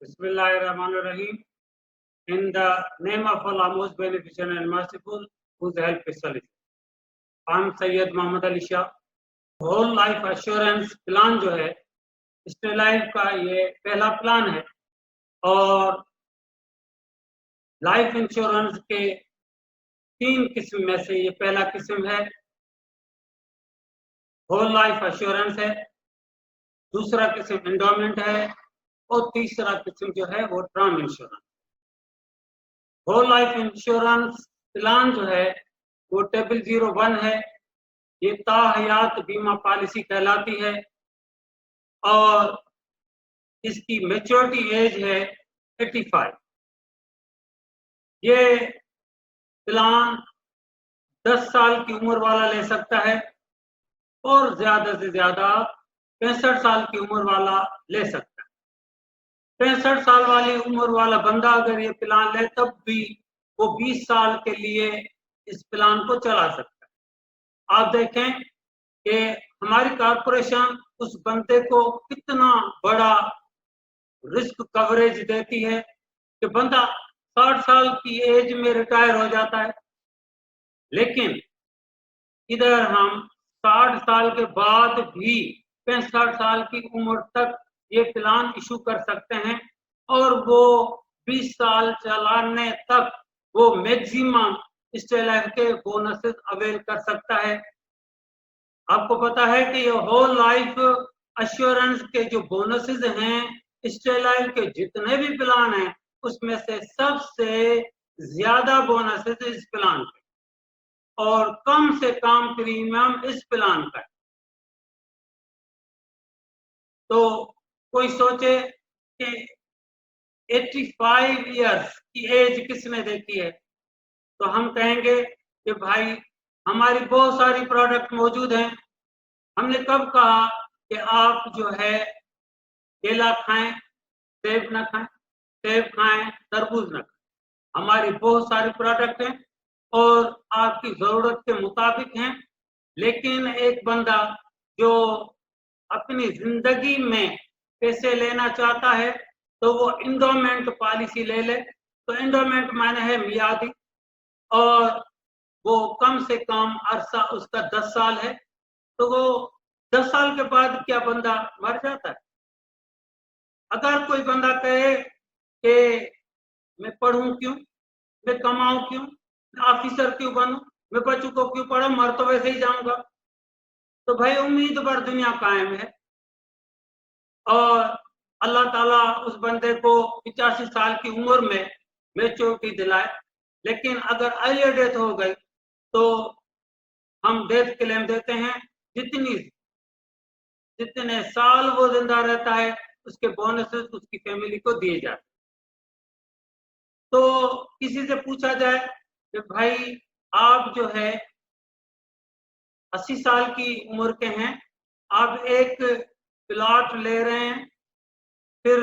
Bismillahirrahmanirrahim. In the name of Allah, most beneficent and merciful, whose help is solicitous. I'm Sayyid Muhammad Ali Shah. Whole life assurance plan जो है stay life का ये पहला plan है और life insurance के 3 किस्म में से ये पहला किस्म है, होल लाइफ एश्योरेंस है, दूसरा किस्म एंडोमेंट है और तीसरा किस्म जो है वो term insurance. Whole life insurance plan जो है वो 001 है, ये ताहयात बीमा पॉलिसी कहलाती है और इसकी मैच्योरिटी एज है 85। ये प्लान 10 साल की उम्र वाला ले सकता है और ज्यादा से ज्यादा 65 साल की उम्र वाला ले सकता है। 65 साल वाली उम्र वाला बंदा अगर ये प्लान ले तब भी वो 20 साल के लिए इस प्लान को चला सकता है। आप देखें कि हमारी कॉर्पोरेशन उस बंदे को कितना बड़ा रिस्क कवरेज देती है कि बंदा 60 साल की एज में रिटायर हो जाता है, लेकिन इधर हम 60 साल के बाद भी 65 साल की उम्र तक ये प्लान इशू कर सकते हैं और वो 20 साल चलाने तक वो मैक्सिमम स्टे लाइफ के बोनसेस अवेल कर सकता है। आपको पता है कि ये होल लाइफ एश्योरेंस के जो बोनसेस हैं स्टे लाइफ के जितने भी प्लान हैं उसमें से सबसे ज्यादा बोनसेस इस प्लान के और कम से कम प्रीमियम इस प्लान का। तो कोई सोचे कि 85 इयर्स की एज किसने देखी है, तो हम कहेंगे कि भाई हमारी बहुत सारी प्रोडक्ट मौजूद हैं। हमने कब कहा कि आप जो है केला खाएं, सेब ना खाएं, सेब खाएं, तरबूज ना खाएं। हमारी बहुत सारी प्रोडक्ट हैं और आपकी जरूरत के मुताबिक हैं, लेकिन एक बंदा जो अपनी जिंदगी में पैसे लेना चाहता है तो वो एंडोमेंट पॉलिसी ले ले। तो एंडोमेंट माने है मियादी और वो कम से कम अरसा उसका 10 साल है, तो वो 10 साल के बाद क्या बंदा मर जाता है। अगर कोई बंदा कहे कि मैं पढ़ूं क्यों, मैं कमाऊं क्यों, मैं ऑफिसर क्यों बनूं, मैं बच्चों को क्यों पढ़ूं, मर तो वैसे ही जाऊंगा, तो भाई उम्मीद पर दुनिया कायम है और अल्लाह ताला उस बंदे को 85 साल की उम्र में मैच्योरिटी दिलाए। लेकिन अगर अर्ली डेथ हो गई तो हम डेथ क्लेम देते हैं, जितने साल वो जिंदा रहता है उसके बोनसेस उसकी फैमिली को दिए जाते। तो किसी से पूछा जाए कि भाई आप जो है 80 साल की उम्र के हैं, आप एक प्लॉट ले रहे हैं, फिर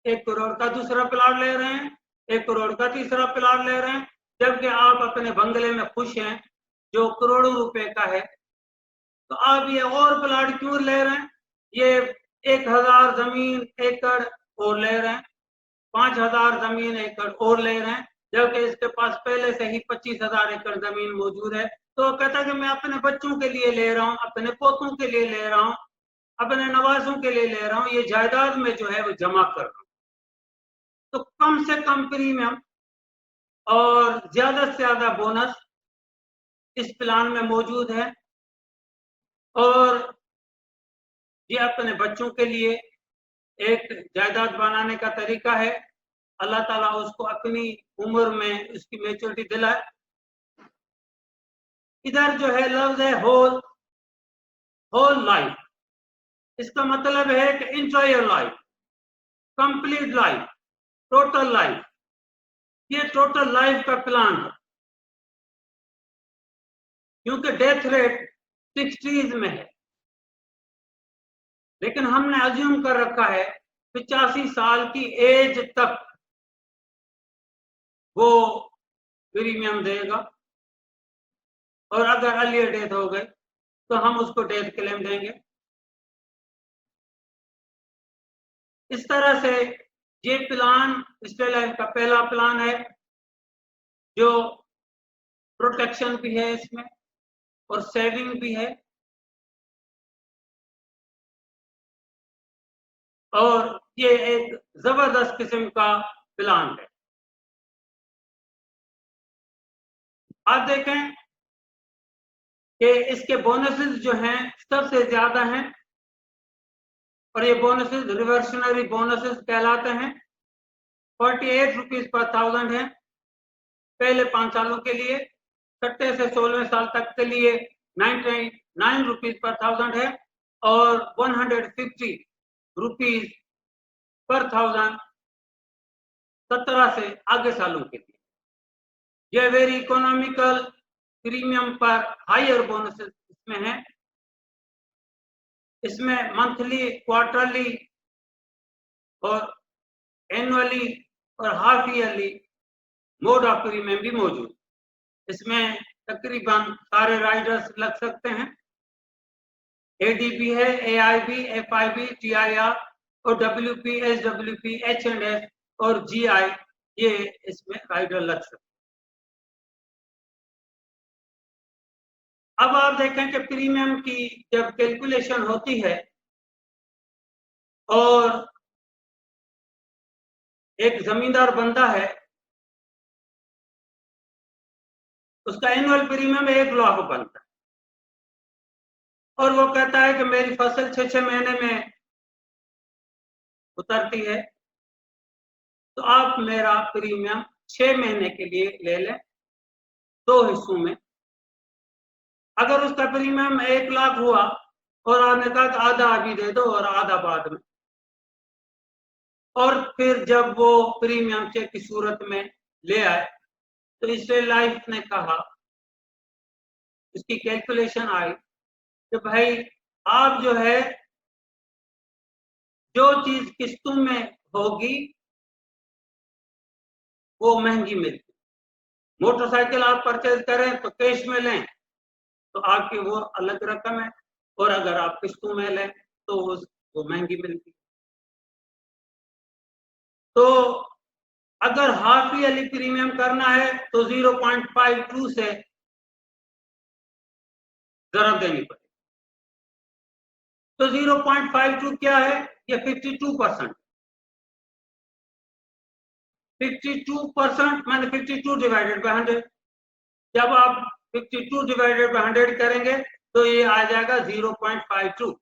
1 करोड़ का दूसरा प्लॉट ले रहे हैं, 1 करोड़ का तीसरा प्लॉट ले रहे हैं, जबकि आप अपने बंगले में खुश हैं जो करोड़ों रुपए का है, तो आप ये और प्लॉट क्यों ले रहे हैं? ये 1000 जमीन एकड़ और ले रहे हैं, 5000 जमीन एकड़ और ले रहे हैं, जबकि इसके पास पहले से ही 25,000 एकड़ जमीन मौजूद है। तो कहता है कि मैं अपने बच्चों के लिए ले रहा हूँ, अपने पोतों के लिए ले रहा हूँ, अपने नवाजों के लिए ले रहा हूँ, ये जायदाद में जो है वो जमा कर रहा हूँ। तो कम से कम प्रीमियम और ज्यादा से ज्यादा बोनस इस प्लान में मौजूद है और ये अपने बच्चों के लिए एक जायदाद बनाने का तरीका है। अल्लाह ताला उसको अपनी उम्र में उसकी मैच्योरिटी दिलाए। इधर जो है लफ्ज है होल लाइफ, इसका मतलब है कि enjoy your life, complete life, total life. ये टोटल लाइफ का प्लान है क्योंकि डेथ रेट 60s में है, लेकिन हमने अज्यूम कर रखा है 85 साल की एज तक वो प्रीमियम देगा और अगर अर्ली डेथ हो गई तो हम उसको डेथ क्लेम देंगे। इस तरह से ये प्लान स्टेट लाइफ का पहला प्लान है जो प्रोटेक्शन भी है इसमें और सेविंग भी है, और ये एक जबरदस्त किस्म का प्लान है। आप देखें कि इसके बोनसेस जो हैं सबसे ज्यादा हैं, और ये बोनसेस रिवर्सनरी बोनसेस कहलाते हैं। 48 रुपीज पर 1000 है पहले 5 सालों के लिए, 6 से 16वें साल तक के लिए 99 रुपीज पर 1000 है, और 150 रुपीज पर 1000 17 से आगे सालों के लिए। यह वेरी इकोनॉमिकल प्रीमियम पर हायर बोनसेस इसमें है। इसमें मंथली, क्वार्टरली और एनुअली और half yearly mode of premium भी मौजूद। इसमें तकरीबन सारे राइडर्स लग सकते हैं। एडीबी है, एआईबी, एफआईबी, टीआईआर और डब्ल्यूपी, एसडब्ल्यूपी, एच&एस और जीआई, ये इसमें राइडर लग सकते हैं। अब आप देखें कि प्रीमियम की जब कैलकुलेशन होती है और एक जमींदार बंदा है, उसका एनुअल प्रीमियम 1 लाख बनता है, और वो कहता है कि मेरी फसल 6 महीने में उतरती है, तो आप मेरा प्रीमियम 6 महीने के लिए ले लें 2 हिस्सों में। अगर उसका प्रीमियम 1 लाख हुआ और आपने कहा कि आधा अभी दे दो और आधा बाद में, और फिर जब वो प्रीमियम चेक की सूरत में ले आए तो स्टेट लाइफ ने कहा, इसकी कैलकुलेशन आई कि भाई आप जो है जो चीज किस्तों में होगी वो महंगी मिलती। मोटरसाइकिल आप परचेज करें तो कैश में लें तो आपकी वो अलग रकम है, और अगर आप किस्तों में लें तो वो महंगी मिलती। तो अगर हाफ ईयरली प्रीमियम करना है तो 0.52 से जरूरत देनी पड़ेगी। तो 0.52 क्या है? ये 52%। 52% मैंने 52 डिवाइडेड बाय 100। जब आप 52 डिवाइडेड बाय 100 करेंगे तो ये आ जाएगा 0.52।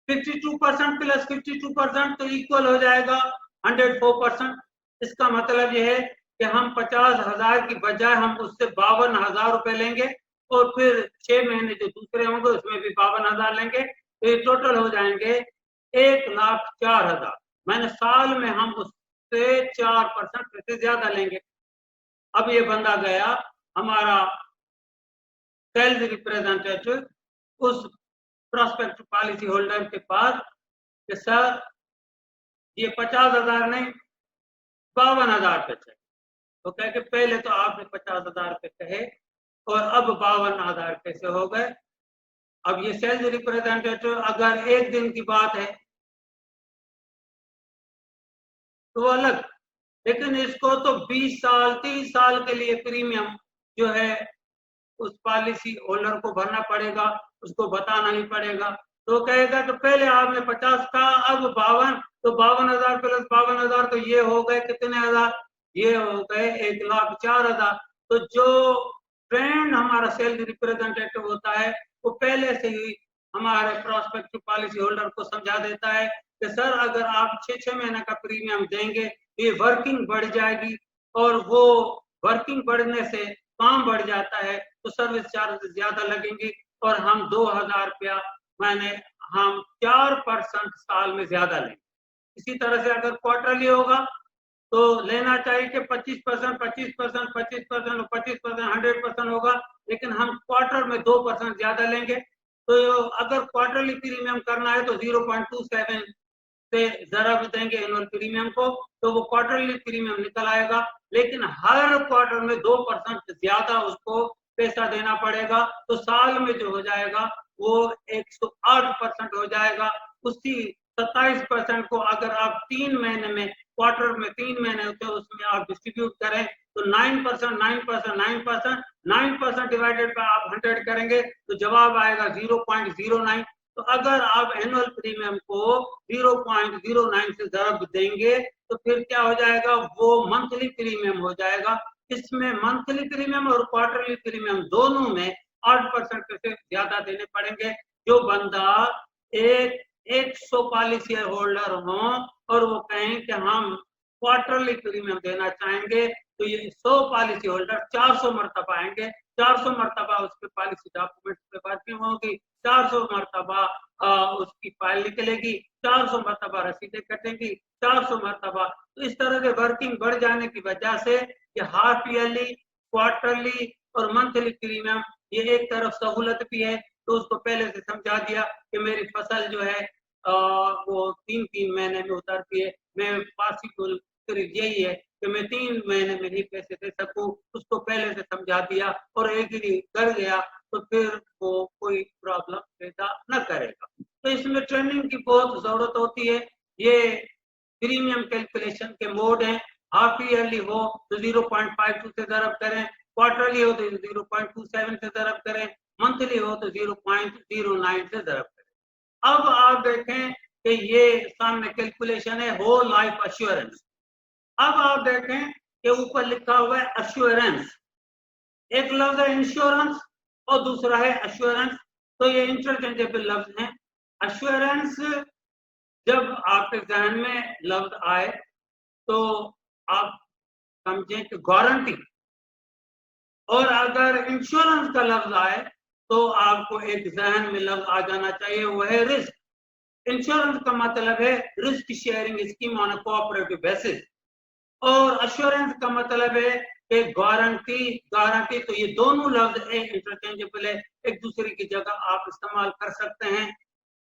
52% प्लस 52% तो इक्वल हो जाएगा 104%। इसका मतलब यह है कि हम 50,000 की बजाय हम उससे 52,000 रुपए लेंगे, और फिर 6 महीने जो दूसरे होंगे उसमें भी 52,000 लेंगे, तो ये टोटल हो जाएंगे 1,04,000। मैंने साल में हम उससे 4% से ज्यादा लेंगे। अब ये बंदा गया हमारा सेल्स रिप्रेजेंटेटिव उस प्रोस्पेक्ट पॉलिसी होल्डर के पास कि सर ये 50,000 नहीं 52,000 पे चाहिए। तो कह के पहले तो आपने 50,000 पे कहे और अब 52,000 कैसे हो गए? अब ये सेल्स रिप्रेजेंटेटिव अगर एक दिन की बात है तो अलग, लेकिन इसको तो 20 साल 30 साल के लिए प्रीमियम जो है उस पॉलिसी होल्डर को भरना पड़ेगा, उसको बताना ही पड़ेगा। तो कहेगा कि पहले आपने 50 का, अब 52, तो 52,000 प्लस 52,000 तो ये हो गए कितने हजार? ये हो गए 1,04,000। तो जो ट्रेंड हमारा सेल्स रिप्रेजेंटेटिव होता है वो पहले से ही हमारे प्रोस्पेक्टिव पॉलिसी होल्डर को समझा देता है कि सर अगर आप 6 महीने का प्रीमियम देंगे ये वर्किंग बढ़ जाएगी, और वो वर्किंग बढ़ने से काम बढ़ जाता है तो सर्विस चार्जेस ज्यादा लगेंगे, और हम 2,000 रुपया मैंने हम 4% साल में ज्यादा लेंगे। इसी तरह से अगर क्वार्टरली होगा तो लेना चाहिए कि 25%, 25%, 25% और 25%, 100% होगा, लेकिन हम क्वार्टर में 2% ज्यादा लेंगे। तो अगर क्वार्टरली प्रीमियम करना है तो 0.27 से जरा भी देंगे एनुअल प्रीमियम को, तो वो क्वार्टरली प्रीमियम निकल आएगा। लेकिन हर क्वार्टर में 2% ज्यादा उसको पैसा देना पड़ेगा, तो साल में जो हो जाएगा वो 108% हो जाएगा। उसी 27% को अगर आप 3 महीने में, क्वार्टर में 3 महीने होते हैं, उसमें आप डिस्ट्रीब्यूट करें तो 9% डिवाइडेड बाय आप 100 करेंगे तो जवाब आएगा 0.09। तो अगर आप एनुअल प्रीमियम को 0.09 से ज़रब देंगे तो फिर क्या हो जाएगा, वो मंथली प्रीमियम हो जाएगा। इसमें मंथली प्रीमियम और क्वार्टरली प्रीमियम दोनों में 8% से ज्यादा देने पड़ेंगे। जो बंदा 100 पॉलिसी होल्डर हो और वो कहें कि हम क्वार्टरली प्रीमियम देना चाहेंगे तो ये 100 पॉलिसी होल्डर 400 मरतबा आएंगे, 400 मरतबा उसके पॉलिसी डॉक्यूमेंट्स पे वर्किंग होगी, 400 मरतबा उसकी फाइल निकलेगी, 400 मरतबा रसीदें कटेंगी, 400 मरतबा। तो इस तरह से वर्किंग बढ़ जाने की वजह से ये हाफ ईयरली, क्वार्टरली और मंथली प्रीमियम ये एक तरफ सहूलत भी है। तो उसको पहले से समझा दिया कि मेरी फसल जो है वो 3-3 महीने में उतरती है, मैं पॉसिबल यही है कि मैं 3 महीने में ही पैसे दे सकूं, उसको पहले से समझा दिया और एग्री कर गया तो फिर वो कोई प्रॉब्लम पैदा न करेगा। तो इसमें ट्रेनिंग की बहुत जरूरत होती है। ये प्रीमियम कैलकुलेशन के मोड हैं। हाफ ईयरली हो तो 0.52 से ज़रब करें, क्वार्टरली हो तो 0.27 से ज़रब करें, मंथली हो तो 0.09 से ज़रब करें। अब आप देखें कि ये सामने कैलकुलेशन है होल लाइफ अश्योरेंस। अब आप देखें कि ऊपर लिखा हुआ है अश्योरेंस, एक लफ्ज है इंश्योरेंस और दूसरा है अश्योरेंस, तो ये इंटरचेंजेबल लफ्ज हैं। अश्योरेंस जब आपके जहन में लफ्ज आए तो आप समझें कि गारंटी, और अगर इंश्योरेंस का लफ्ज आए तो आपको एक जहन में लफ्ज आ जाना चाहिए, वो है रिस्क। इंश्योरेंस का मतलब है risk sharing scheme on a cooperative basis, और अश्योरेंस का मतलब है कि गारंटी। तो ये दोनों लफ्ज इंटरचेंजेबल है, एक दूसरे की जगह आप इस्तेमाल कर सकते हैं।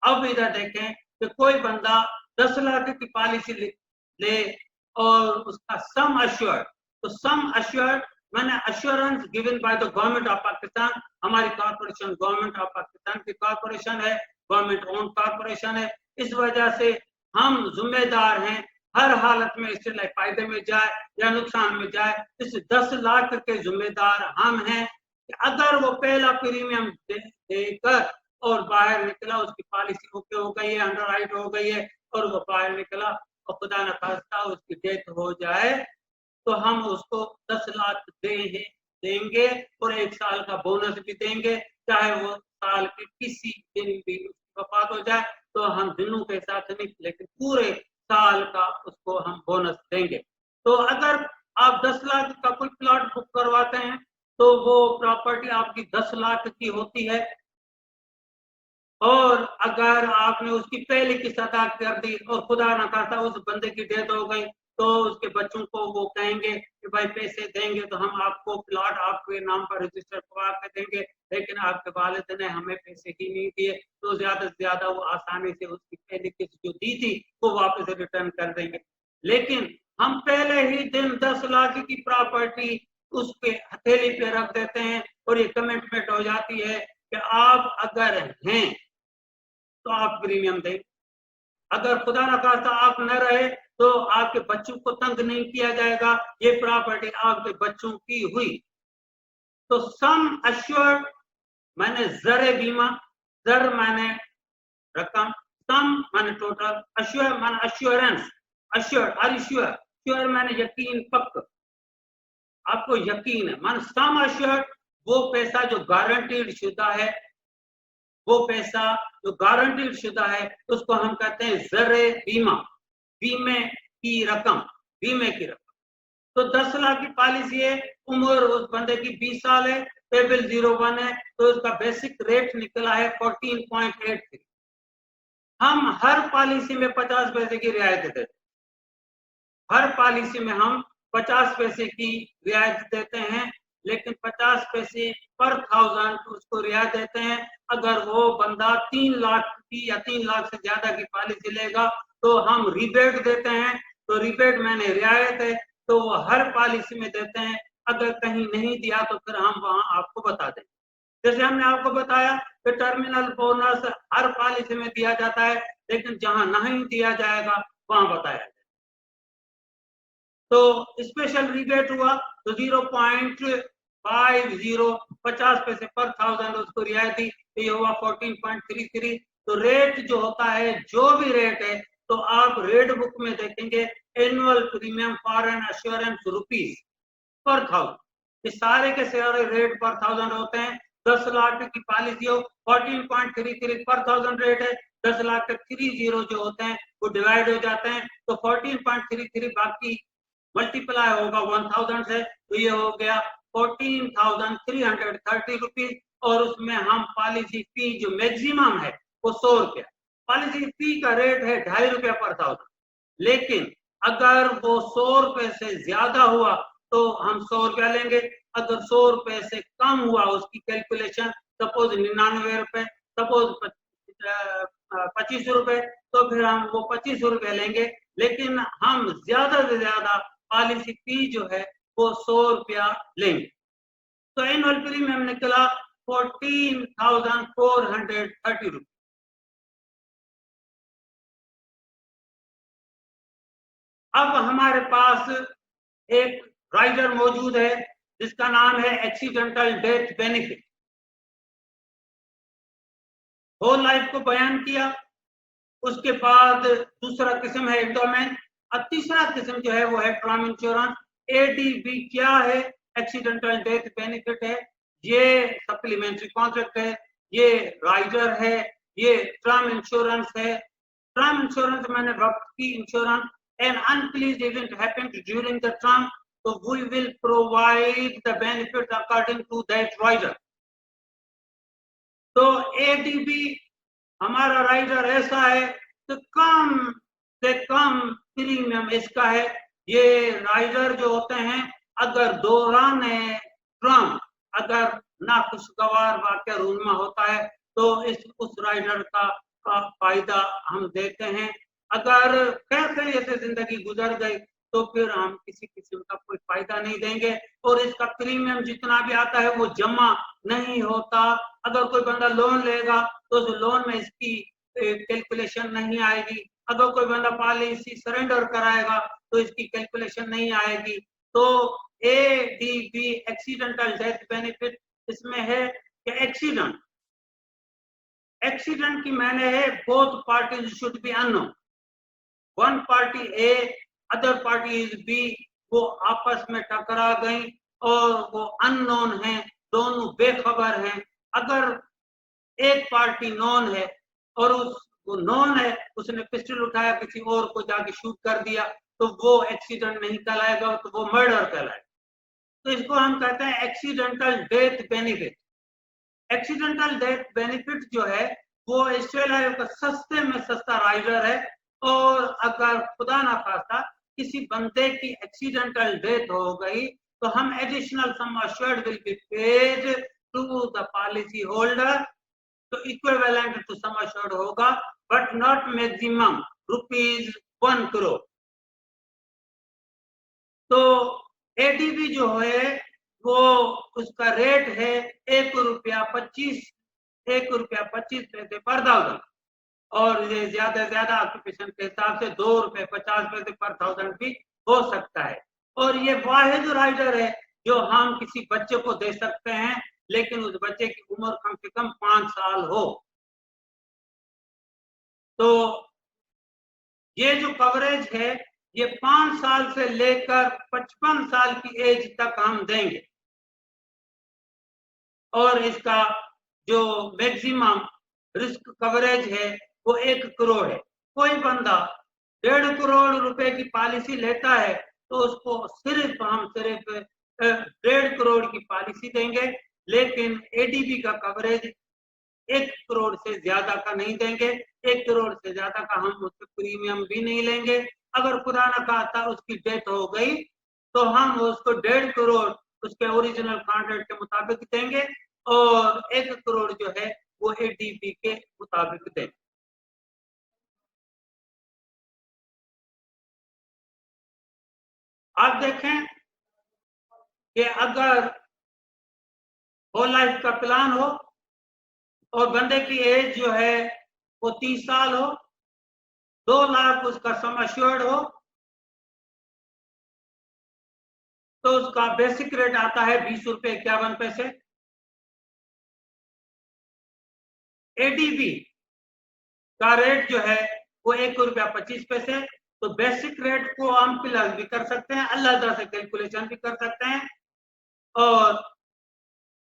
अब इधर देखें कि कोई बंदा 10 लाख की पॉलिसी ले और उसका सम अश्योर्ड, तो सम अश्योर्ड मैंने assurance given by the government of Pakistan. हमारी कॉर्पोरेशन गवर्नमेंट ऑफ पाकिस्तान की कॉर्पोरेशन है, गवर्नमेंट ओन कॉर्पोरेशन है, इस वजह से हम जिम्मेदार हैं हर हालत में, इससे फायदे में जाए या नुकसान में जाए, इस 10 लाख के जिम्मेदार हम हैं। अगर वो पहला प्रीमियम देकर और बाहर निकला, उसकी पॉलिसी ओके हो गई है, अंडरराइट हो गई है और वो बाहर निकला और खुदा न खास्ता उसकी डेथ हो जाए तो हम उसको 10 लाख देंगे और 1 साल का बोनस भी देंगे, चाहे वो साल के किसी दिन भी उसकी वफात हो जाए तो हम दिनों के साथ नहीं लेकिन पूरे साल का उसको हम बोनस देंगे। तो अगर आप 10 लाख का कोई प्लॉट बुक करवाते हैं तो वो प्रॉपर्टी आपकी 10 लाख की होती है, और अगर आपने उसकी पहले की सदा कर दी और खुदा न खास्ता उस बंदे की डेथ हो गई तो उसके बच्चों को वो कहेंगे कि भाई पैसे देंगे तो हम आपको प्लॉट आपके नाम पर रजिस्टर करवा के देंगे, लेकिन आपके वालिद ने हमें पैसे ही नहीं दिए, तो ज्यादा से ज्यादा वो आसानी से उसकी पहली किस्त जो दी थी वो वापस रिटर्न कर देंगे। लेकिन हम पहले ही दिन 10 लाख की प्रॉपर्टी उसके हथेली पे रख देते हैं और ये कमिटमेंट हो जाती है कि आप अगर हैं तो आप प्रीमियम दें, अगर खुदा न खास्ता आप न रहे तो आपके बच्चों को तंग नहीं किया जाएगा, ये प्रॉपर्टी आपके बच्चों की हुई। तो सम अश्योर्ड मैंने जर बीमा, जर मैंने रकम, सम मैंने टोटल, अश्योर मैंने assurance, assured or sure, sure मैंने यकीन, पक्का आपको यकीन है। मान सम अश्योर्ड वो पैसा जो गारंटीड शुदा है, वो पैसा जो गारंटीड शुदा है उसको हम कहते हैं जरे बीमा, बीमे की रकम, बीमे की रकम। तो 10 लाख की पॉलिसी है, उम्र उस बंदे की 20 साल है, टेबल 01 है, तो उसका बेसिक रेट निकला है 14.83। हम हर पॉलिसी में 50 पैसे की रियायत देते हैं, हर पॉलिसी में हम 50 पैसे की रियायत देते हैं, लेकिन 50 पैसे पर 1000 उसको रियायत देते हैं। अगर वो बंदा 3 लाख की या 3 लाख से ज्यादा की पॉलिसी लेगा तो हम रिबेट देते हैं, तो रिबेट मैंने रियायत है तो वो हर पॉलिसी में देते हैं। अगर कहीं नहीं दिया तो फिर हम वहां आपको बता देंगे। जैसे हमने आपको बताया कि टर्मिनल बोनस हर पॉलिसी में दिया जाता है, लेकिन जहां नहीं दिया जाएगा वहां बताया जाएगा। तो स्पेशल रिबेट हुआ तो 0.50 50 पैसे पर 1000 उसको रियायती, तो ये हुआ 14.33। तो रेट जो होता है, जो भी रेट है, तो आप रेट बुक में देखेंगे annual premium for an assurance rupees per 1000, ये सारे के सारे रेट पर 1000 होते हैं। 10 लाख की पॉलिसी हो 14.33 पर 1000 रेट है, 10 लाख तक 30 जो होते हैं वो डिवाइड हो जाते हैं, तो 14.33 बाकी मल्टीप्लाई होगा 1000 से, तो ये हो गया 14,330 रुपीज। और उसमें हम पॉलिसी फी जो मैक्सिमम है वो 100 रुपया, पॉलिसी फी का रेट है 2.5 रुपया पर 1000, लेकिन अगर वो 100 रुपए से ज्यादा हुआ तो हम 100 रुपया लेंगे। अगर 100 रुपए से कम हुआ उसकी कैलकुलेशन, सपोज 99 रुपए, सपोज 25 रुपए, तो फिर हम वो 25 रुपए लेंगे, लेकिन हम ज्यादा से ज्यादा पॉलिसी फी जो है वो 100 रुपया लेंगे। तो एनुअल प्रीमियम निकला 14,430 रुपये। अब हमारे पास एक राइडर मौजूद है जिसका नाम है accidental death benefit. Whole life को बयान किया, उसके बाद दूसरा किस्म है एंडोमेंट, और तीसरा किस्म जो है वो है टर्म इंश्योरेंस। एडीबी क्या है? एक्सीडेंटल डेथ बेनिफिट है, ये सप्लीमेंट्री कॉन्ट्रैक्ट है, ये राइडर है, ये टर्म इंश्योरेंस है। टर्म इंश्योरेंस मैंने वक्त की insurance, an unpleased event happened during the term, तो we will provide the benefit according to that rider. तो एडीबी हमारा राइडर ऐसा है तो कम से कम प्रीमियम इसका है। ये राइडर जो होते हैं, अगर दौरान ट्रम अगर नाखुशगवार वाक़या रूनमा होता है तो उस राइडर का फायदा हम देते हैं। अगर खैरियत से जिंदगी गुजर गई तो फिर हम किसी किस्म का कोई फायदा नहीं देंगे, और इसका प्रीमियम जितना भी आता है वो जमा नहीं होता। अगर कोई बंदा लोन लेगा तो उस लोन में इसकी कैलकुलेशन नहीं आएगी। अगर कोई बंदा पॉलिसी सरेंडर कराएगा तो इसकी कैलकुलेशन नहीं आएगी। तो एडीबी एक्सीडेंटल डेथ बेनिफिट इसमें है कि एक्सीडेंट की मैंने है both parties should be unknown, one party A other party is B, वो आपस में टकरा गई और वो अननोन है, दोनों बेखबर हैं। अगर एक पार्टी नॉन है और वो नॉन है, उसने पिस्टल उठाया किसी और को जाके शूट कर दिया, तो वो एक्सीडेंट नहीं कहलाएगा, तो वो मर्डर कहलाएगा। तो इसको हम कहते हैं accidental death benefit. Accidental death benefit जो है वो ऑस्ट्रेलिया का सस्ते में सस्ता राइडर है, और अगर खुदा ना खास्ता किसी बंदे की एक्सीडेंटल डेथ हो गई तो हम additional sum assured will be paid to the policy holder, तो इक्विवेलेंट टू सम अश्योर्ड होगा, बट नॉट मैक्सिमम ₹1 करोड़। तो एडीबी जो है वो उसका रेट है ₹1.25 पैसे पर 1000, और ये ज्यादा से ज्यादा ऑक्यूपेशन के हिसाब से ₹2.50 पर 1000 भी हो सकता है। और ये वाहिद राइडर है जो हम किसी बच्चे को दे सकते हैं, लेकिन उस बच्चे की उम्र कम से कम 5 साल हो। तो ये जो कवरेज है ये 5 साल से लेकर 55 साल की एज तक हम देंगे, और इसका जो मैक्सिमम रिस्क कवरेज है वो 1 करोड़ है। कोई बंदा 1.5 करोड़ रुपए की पॉलिसी लेता है तो उसको सिर्फ 1.5 करोड़ की पॉलिसी देंगे, लेकिन एडीबी का कवरेज 1 करोड़ से ज्यादा का नहीं देंगे। 1 करोड़ से ज्यादा का हम उससे प्रीमियम भी नहीं लेंगे। अगर खुदा न खास्ता उसकी डेथ हो गई तो हम उसको 1.5 करोड़ उसके ओरिजिनल कॉन्ट्रैक्ट के मुताबिक देंगे, और 1 करोड़ जो है वो एडीबी के मुताबिक देंगे। आप देखें कि अगर होल लाइफ का प्लान हो और बंदे की एज जो है वो 30 साल हो, 2 लाख उसका सम एश्योर्ड हो तो उसका बेसिक रेट आता है 20 रुपये 51 पैसे। एडीबी का रेट जो है वो 1 रुपया 25 पैसे। तो बेसिक रेट को हम प्लस भी कर सकते हैं, अलग से कैलकुलेशन भी कर सकते हैं, और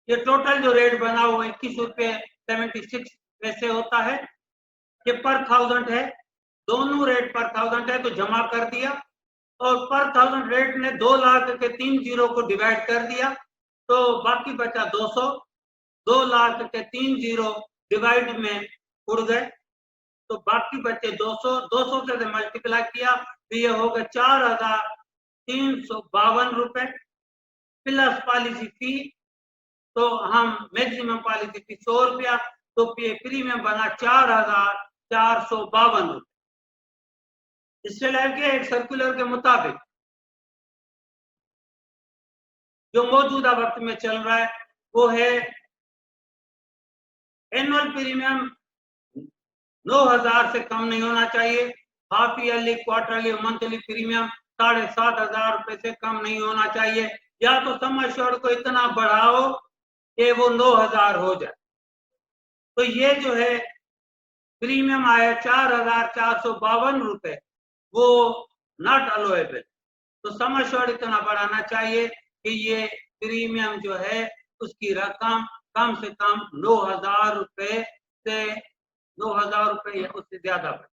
ये टोटल जो रेट बना वो 21 रुपये 76 पैसे होता है। ये पर 1000 है, दोनों रेट पर 1000 है तो जमा कर दिया, और पर 1000 रेट ने 2 लाख के 3 जीरो को डिवाइड कर दिया तो बाकी बचा 200। 2 लाख के 3 जीरो डिवाइड में उड़ गए तो बाकी बचे 200। 200 से मल्टीप्लाई किया तो ये होगा 4352 रुपए प्लस पॉलिसी फी। तो हम मैक्सिमम पॉलिसी फी 100 रुपया, तो प्रीमियम बना 4452 रुपए। इससे लेके एक सर्कुलर के मुताबिक जो मौजूदा वक्त में चल रहा है वो है एनुअल प्रीमियम 9000 से कम नहीं होना चाहिए। Half yearly, quarterly, monthly premium 7500 रुपए से कम नहीं होना चाहिए, या तो सम एश्योर्ड को इतना बढ़ाओ कि वो 9000 हो जाए। तो ये जो है प्रीमियम आया 4452 रुपए, वो नॉट अलोएबल। तो सम एश्योर्ड इतना बढ़ाना चाहिए कि ये प्रीमियम जो है उसकी रकम कम से कम 9000 रुपए से 9000 रुपए या उससे ज्यादा बढ़े।